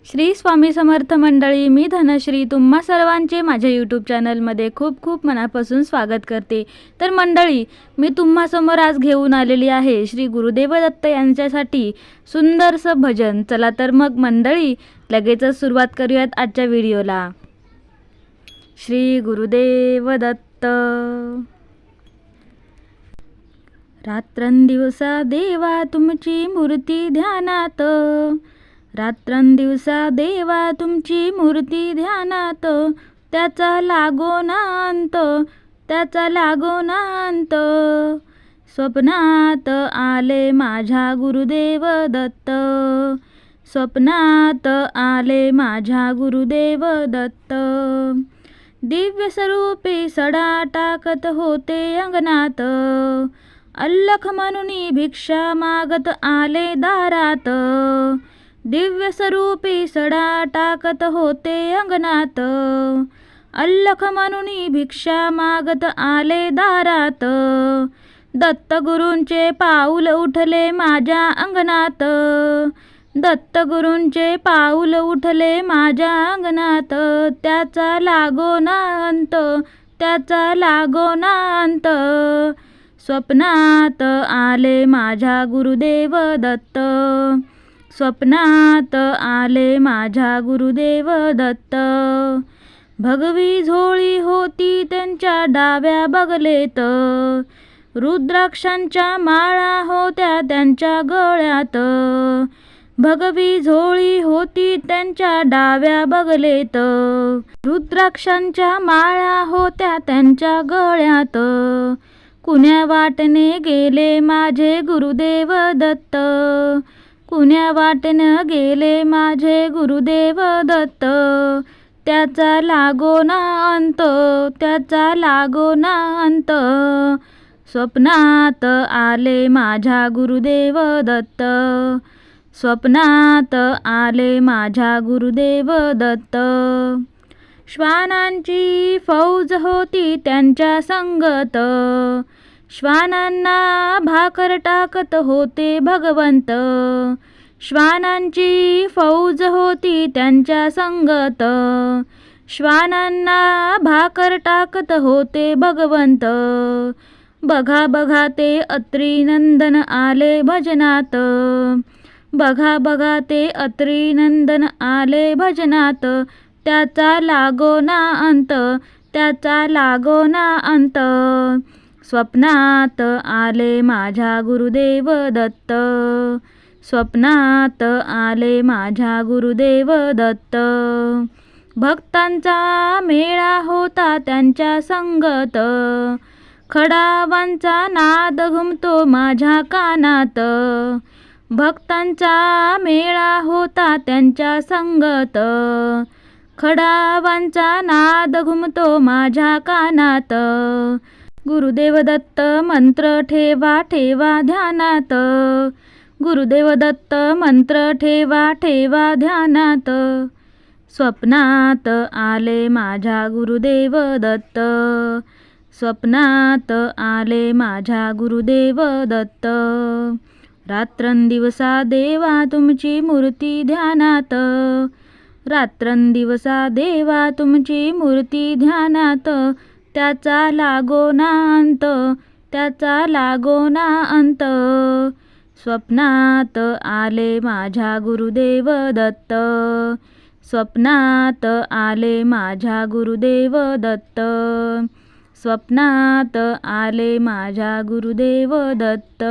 श्री स्वामी समर्थ मंडळी, मी धनश्री तुम्हा सर्वांचे माझ्या यूट्यूब चॅनलमध्ये खूप खूप मनापासून स्वागत करते। तर मंडळी, मी तुम्हासमोर आज घेऊन आलेली आहे श्री गुरुदेव दत्त यांच्यासाठी सुंदरसं भजन। चला तर मग मंडळी, लगेचच सुरुवात करूयात आजच्या व्हिडिओला। श्री गुरुदेव दत्त। रात्रंदिवसा देवा तुमची मूर्ती ध्यानात, रात्रंदिवसा देवा तुमची मूर्ती ध्यानात, त्याचा लागो ना अंत, त्याचा लागो ना अंत। स्वप्नात आले माझ्या गुरुदेव दत्त, स्वप्नात आले माझ्या गुरुदेव दत्त। दिव्य स्वरूपी सडा टाकत होते अंगणात, अल्लख म्हणून भिक्षा मागत आले दारात। दिव्य स्वरूपी सडा टाकत होते अंगणात, अल्लख म्हणून भिक्षा मागत आले दारात। दत्तगुरूंचे पाऊल उठले माझ्या अंगणात, दत्तगुरूंचे पाऊल उठले माझ्या अंगणात। त्याचा लागो ना अंत, त्याचा लागो ना अंत। स्वप्नात आले माझ्या गुरुदेव दत्त, स्वप्नात आले माझ्या गुरुदेव दत्त। भगवी झोळी होती त्यांच्या डाव्या बगलेत, रुद्राक्षांच्या माळा होत्या त्यांच्या गळ्यात। भगवी झोळी होती त्यांच्या डाव्या बगलेत, रुद्राक्षांच्या माळा होत्या त्यांच्या गळ्यात। कुण्या वाटने गेले माझे गुरुदेव दत्त, कुण्या वाटेने गेले माझे गुरुदेव दत्त। त्याचा लागो ना अंत, त्याचा लागो ना अंत। स्वप्नात आले माझ्या गुरुदेव दत्त, स्वप्नात आले माझ्या गुरुदेव दत्त। श्वानांची फौज होती त्यांच्या संगत, श्वानांना भाकर टाकत होते भगवंत। श्वानांची फौज होती त्यांच्या संगत, श्वानांना भाकर टाकत होते भगवंत। बघा बघा ते अत्री नंदन आले भजनात, बघा बघा ते अत्री नंदन आले भजनात। त्याचा लागो ना अंत, त्याचा लागो ना अंत। स्वप्नात आले माझ्या गुरुदेव दत्त, स्वप्नात आले माझ्या गुरुदेव दत्त। भक्तांचा मेळा होता त्यांच्या संगत, खडावांचा नाद घुमतो माझ्या कानात। भक्तांचा मेळा होता त्यांच्या संगत, खडावांचा नाद घुमतो माझ्या कानात। गुरुदेव दत्त मंत्र ठेवा ठेवा ध्यानात, गुरुदेव दत्त मंत्र ठेवा ठेवा ध्यानात। स्वप्नात आले माझ्या गुरुदेव दत्त, स्वप्नात आले माझ्या गुरुदेव दत्त। रात्रंदिवसा देवा तुमची मूर्ती ध्यानात, रात्रंदिवसा देवा तुमची मूर्ती ध्यानात। त्याचा लागो ना अंत, त्याचा लागो ना अंत। स्वप्नात आले माझ्या गुरुदेव दत्त, स्वप्नात आले माझ्या गुरुदेव दत्त, स्वप्नात आले माझ्या गुरुदेव दत्त।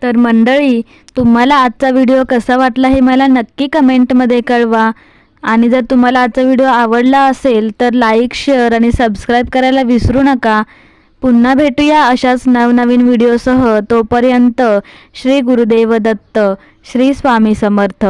तर मंडळी, तुम्हाला आजचा व्हिडिओ कसा वाटला हे मला नक्की कमेंटमध्ये कळवा। आणि जर तुम्हाला आजचा व्हिडिओ आवडला असेल तर लाईक, शेअर आणि सबस्क्राईब करायला विसरू नका। पुन्हा भेटूया अशाच नवनवीन व्हिडिओसह। तोपर्यंत श्री गुरुदेव दत्त, श्री स्वामी समर्थ।